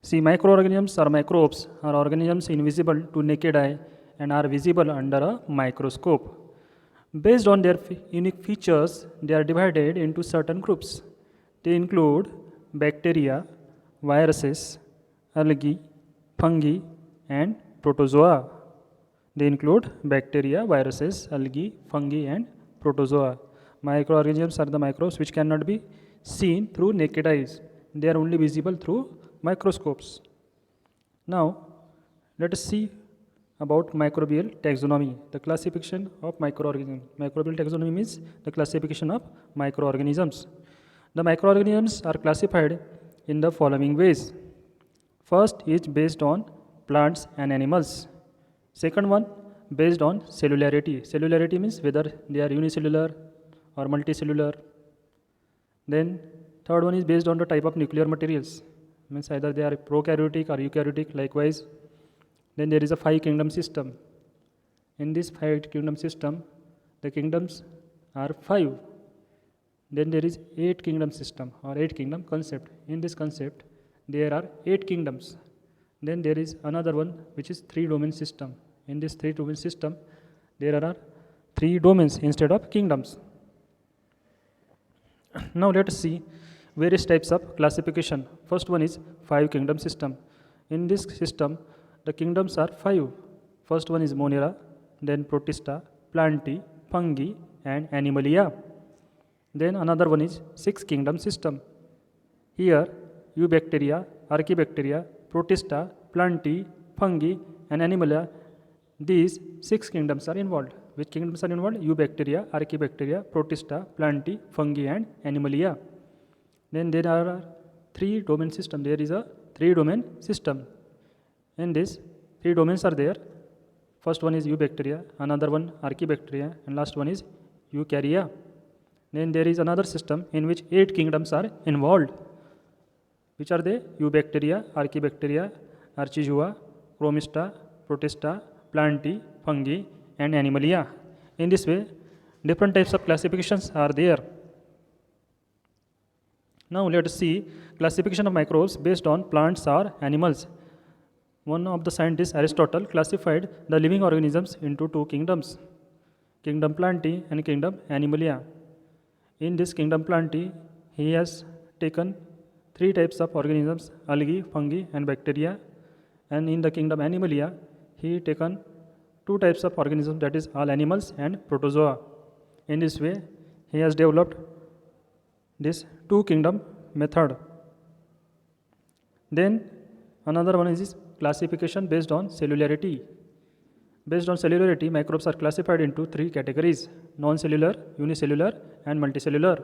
See, microorganisms or microbes are organisms invisible to naked eye and are visible under a microscope. Based on their unique features, they are divided into certain groups. They include bacteria, viruses, algae, fungi, and protozoa. They include bacteria, viruses, algae, fungi, and protozoa. Microorganisms are the microbes which cannot be seen through naked eyes. They are only visible through microscopes. Now, let us see about microbial taxonomy, the classification of microorganisms. Microbial taxonomy means the classification of microorganisms. The microorganisms are classified in the following ways. First is based on plants and animals. Second one, based on cellularity. Cellularity means whether they are unicellular or multicellular. Then third one is based on the type of nuclear materials. Means either they are prokaryotic or eukaryotic likewise. Then there is a 5-kingdom system. In this 5-kingdom system, the kingdoms are 5. Then there is 8-kingdom system or 8-kingdom concept. In this concept, there are 8 kingdoms. Then there is another one which is 3-domain system. In this 3-domain system, there are 3 domains instead of kingdoms. Now let us see various types of classification. First one is 5-kingdom system. In this system, the kingdoms are 5. First one is Monera, then Protista, Plantae, Fungi, and Animalia. Then another one is 6-kingdom system. Here, Eubacteria, Archaebacteria, Protista, Plantae, Fungi, and Animalia. These 6 kingdoms are involved. Which kingdoms are involved? Eubacteria, Archaebacteria, Protista, Plantae, Fungi, and Animalia. Then there are 3-domain system. There is a 3-domain system. In this, 3 domains are there. First one is Eubacteria, another one Archaebacteria, and last one is Eukarya. Then there is another system in which 8 kingdoms are involved. Which are they? Eubacteria, Archaebacteria, Archizoa, Chromista, Protista, Plantae, Fungi, and Animalia. In this way, different types of classifications are there. Now let us see classification of microbes based on plants or animals. One of the scientists, Aristotle, classified the living organisms into 2 kingdoms, kingdom Plantae and kingdom Animalia. In this kingdom Plantae, he has taken 3 types of organisms, algae, fungi, and bacteria. And in the kingdom Animalia, he taken 2 types of organisms, that is all animals and protozoa. In this way, he has developed this 2-kingdom method. Then another one is classification based on cellularity. Based on cellularity, microbes are classified into 3 categories: non-cellular, unicellular, and multicellular.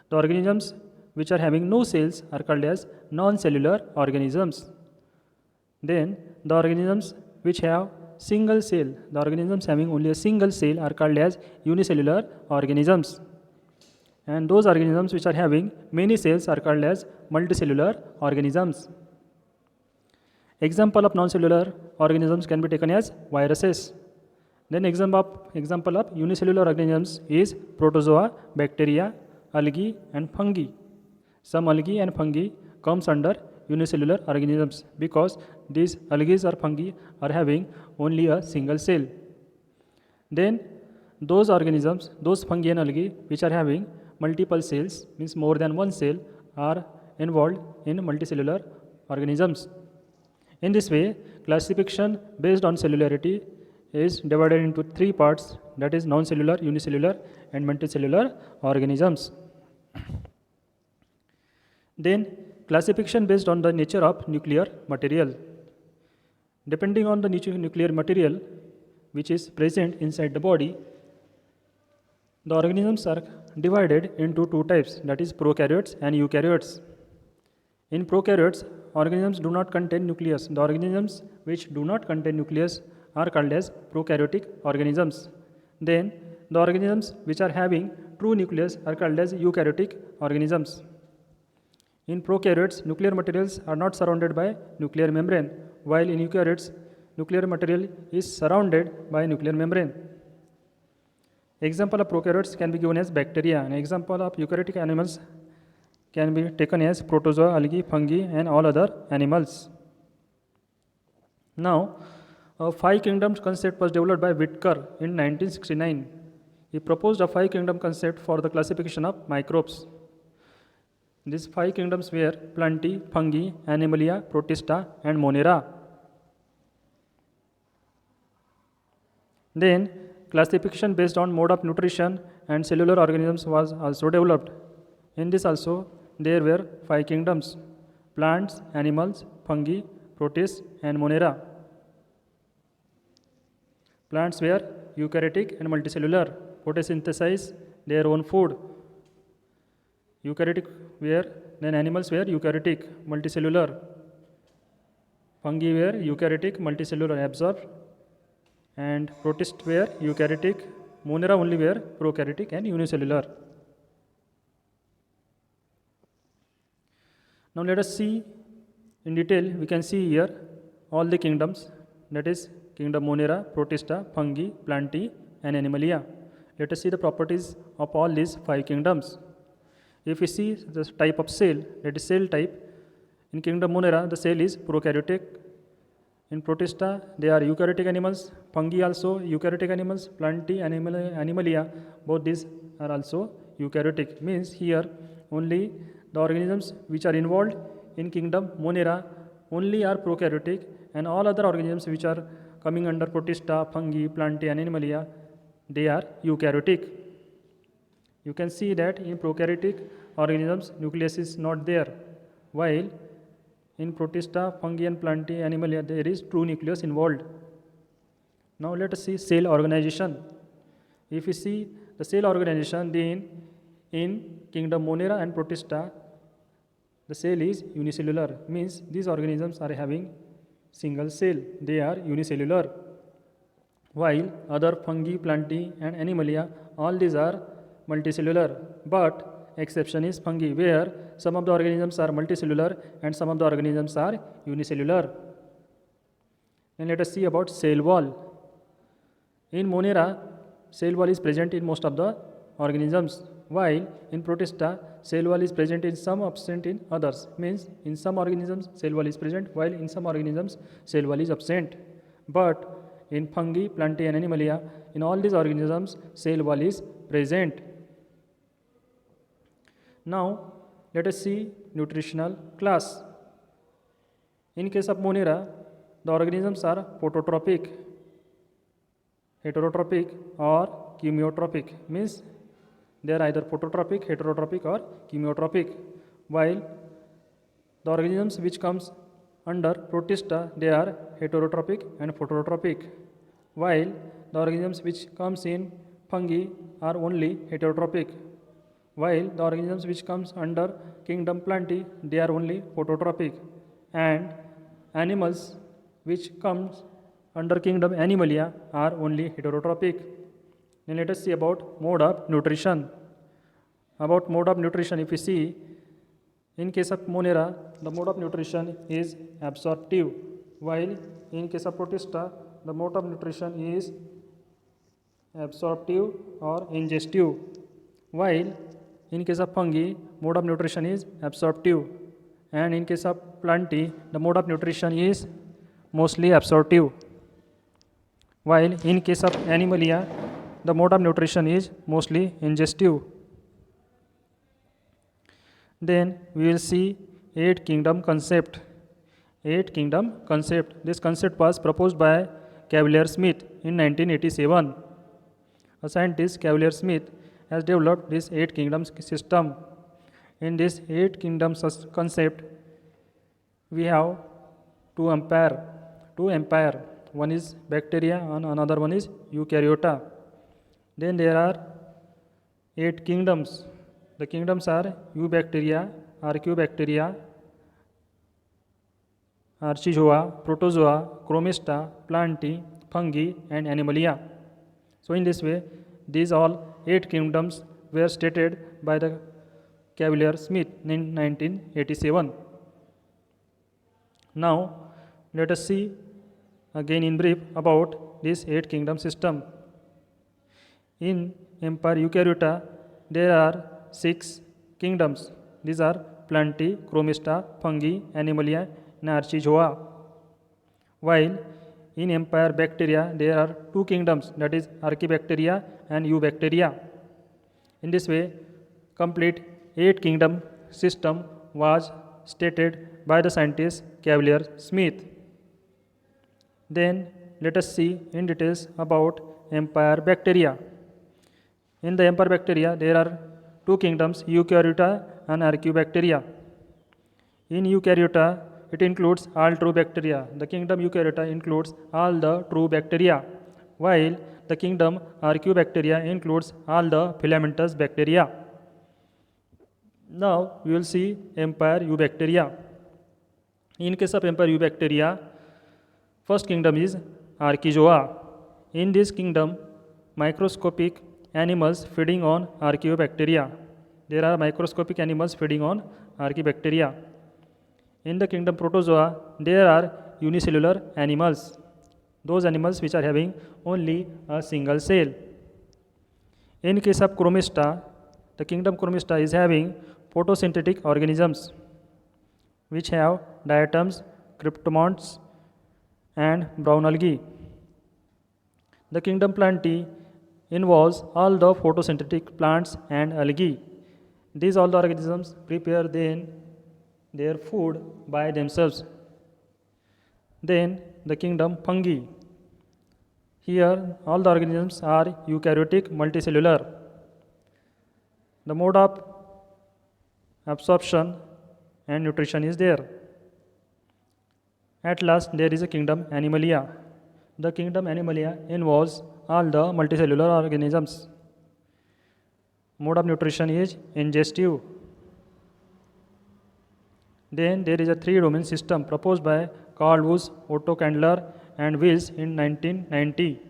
The organisms which are having no cells are called as non-cellular organisms. Then the organisms which have single cell, the organisms having only a single cell are called as unicellular organisms. And those organisms which are having many cells are called as multicellular organisms. Example of non-cellular organisms can be taken as viruses. Then example of unicellular organisms is protozoa, bacteria, algae, and fungi. Some algae and fungi comes under unicellular organisms because these algae or fungi are having only a single cell. Then those organisms, those fungi and algae which are having multiple cells, means more than one cell, are involved in multicellular organisms. In this way, classification based on cellularity is divided into 3 parts, that is non-cellular, unicellular, and multicellular organisms. Then classification based on the nature of nuclear material. Depending on the nuclear material which is present inside the body, the organisms are divided into 2 types, that is prokaryotes and eukaryotes. In prokaryotes, organisms do not contain nucleus. The organisms which do not contain nucleus are called as prokaryotic organisms. Then the organisms which are having true nucleus are called as eukaryotic organisms. In prokaryotes, nuclear materials are not surrounded by nuclear membrane, while in eukaryotes, nuclear material is surrounded by nuclear membrane. Example of prokaryotes can be given as bacteria. An example of eukaryotic animals can be taken as protozoa, algae, fungi, and all other animals. Now, a five kingdoms concept was developed by Whitaker in 1969. He proposed a five kingdom concept for the classification of microbes. These five kingdoms were Plantae, Fungi, Animalia, Protista, and Monera. Then, classification based on mode of nutrition and cellular organisms was also developed. In this also, there were five kingdoms: plants, animals, fungi, protists, and Monera. Plants were eukaryotic and multicellular. Photosynthesize their own food. Eukaryotic were, then animals were eukaryotic, multicellular. Fungi were eukaryotic, multicellular, absorbed. And protists were eukaryotic. Monera only were prokaryotic and unicellular. Now let us see in detail. We can see here all the kingdoms, that is kingdom Monera, Protista, Fungi, Plantae, and Animalia. Let us see the properties of all these five kingdoms. If we see the type of cell, that is cell type, in kingdom Monera, the cell is prokaryotic. In Protista, they are eukaryotic animals. Fungi also eukaryotic animals. Plantae, Animalia, both these are also eukaryotic. Means here only the organisms which are involved in kingdom Monera only are prokaryotic, and all other organisms which are coming under Protista, Fungi, Plantae, and Animalia, they are eukaryotic. You can see that in prokaryotic organisms, nucleus is not there, while in Protista, Fungi, and Plantae, Animalia, there is true nucleus involved. Now let us see cell organization. If we see the cell organization, then in kingdom Monera and Protista, the cell is unicellular. Means these organisms are having single cell. They are unicellular. While other fungi, Plantae, and Animalia, all these are multicellular. But exception is fungi, where some of the organisms are multicellular and some of the organisms are unicellular. Then let us see about cell wall. In Monera, cell wall is present in most of the organisms, while in Protista, cell wall is present in some, absent in others. Means in some organisms cell wall is present, while in some organisms cell wall is absent. But in fungi, Plantae, and Animalia, in all these organisms cell wall is present. Now let us see nutritional class. In case of Monera, the organisms are phototropic, heterotropic, or chemiotropic. Means they are either phototropic, heterotropic, or chemiotropic. While the organisms which comes under Protista, they are heterotropic and phototropic. While the organisms which comes in fungi are only heterotropic. While the organisms which comes under kingdom Plantae, they are only phototropic. And animals which comes under kingdom Animalia are only heterotropic. Then let us see about mode of nutrition. About mode of nutrition, if we see, in case of Monera, the mode of nutrition is absorptive, while in case of Protista, the mode of nutrition is absorptive or ingestive, while in case of fungi, mode of nutrition is absorptive, and in case of Plantae, the mode of nutrition is mostly absorptive, while in case of Animalia, the mode of nutrition is mostly ingestive. Then we will see eight kingdom concept. Eight kingdom concept. This concept was proposed by Cavalier Smith in 1987. A scientist, Cavalier Smith, has developed this eight kingdoms system. In this eight kingdoms concept, we have two empire. One is bacteria and another one is eukaryota. Then there are eight kingdoms. The kingdoms are eubacteria, archaeobacteria, archizoa, protozoa, chromista, Plantae, fungi, and Animalia. So in this way, these all eight kingdoms were stated by the Cavalier Smith in 1987. Now let us see again in brief about this eight kingdom system. In empire eukaryota, there are 6 kingdoms. These are Plantae, Chromista, Fungi, Animalia, and Archizoa. While in empire bacteria there are two kingdoms, that is Archaebacteria and Eubacteria. In this way, complete 8 kingdom system was stated by the scientist Cavalier Smith. Then let us see in details about empire bacteria. In the empire bacteria there are two kingdoms, Eukaryota and Archaeobacteria. In Eukaryota it includes all true bacteria. The kingdom Eukaryota includes all the true bacteria, while the kingdom Archaeobacteria includes all the filamentous bacteria. Now we will see empire Eubacteria. In case of empire Eubacteria, first kingdom is Archezoa. In this kingdom, microscopic animals feeding on Archaeobacteria. There are microscopic animals feeding on Archaeobacteria. In the kingdom Protozoa, there are unicellular animals, those animals which are having only a single cell. In case of Chromista, the kingdom Chromista is having photosynthetic organisms which have diatoms, cryptomonts, and brown algae. The kingdom Plantae involves all the photosynthetic plants and algae. These all the organisms prepare their food by themselves. Then the kingdom Fungi. Here all the organisms are eukaryotic multicellular. The mode of absorption and nutrition is there. At last there is a kingdom Animalia. The kingdom Animalia involves all the multicellular organisms. Mode of nutrition is ingestive. Then there is a 3-domain system proposed by Carl Woese, Otto Candler, and Wills in 1990.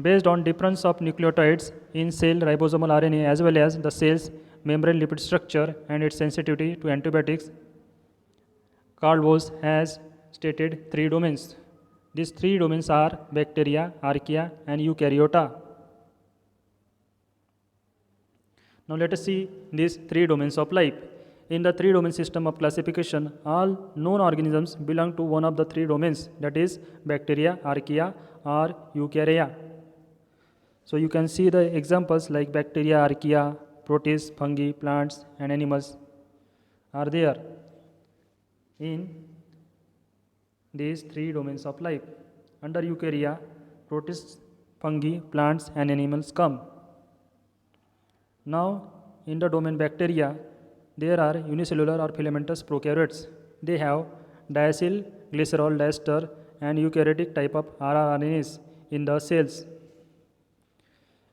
Based on difference of nucleotides in cell ribosomal RNA as well as the cell's membrane lipid structure and its sensitivity to antibiotics, Carl Woese has stated 3 domains. These 3 domains are bacteria, archaea, and eukaryota. Now let us see these 3 domains of life. In the 3-domain system of classification, all known organisms belong to one of the 3 domains, that is bacteria, archaea, or eukarya. So you can see the examples like bacteria, archaea, protists, fungi, plants, and animals are there in these 3 domains of life. Under eukarya, protists, fungi, plants, and animals come. Now in the domain bacteria, there are unicellular or filamentous prokaryotes. They have diacyl glycerol diester and eukaryotic type of rRNAs in the cells.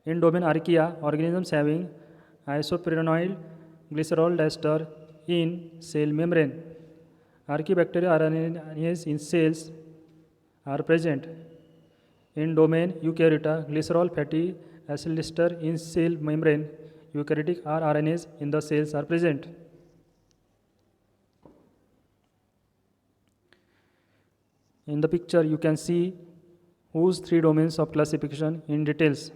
In domain archaea, organisms having isoprenoid glycerol diester in cell membrane. Archaeobacteria RNAs in cells are present. In domain eukaryota, glycerol fatty acid ester in cell membrane. Eukaryotic rRNAs in the cells are present. In the picture you can see whose 3 domains of classification in details.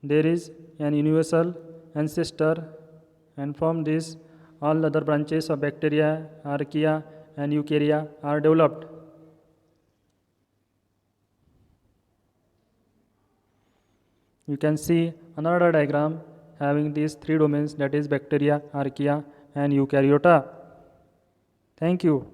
There is an universal ancestor, and from this all other branches of bacteria, archaea, and eukarya are developed. You can see another diagram having these 3 domains, that is bacteria, archaea, and eukaryota. Thank you.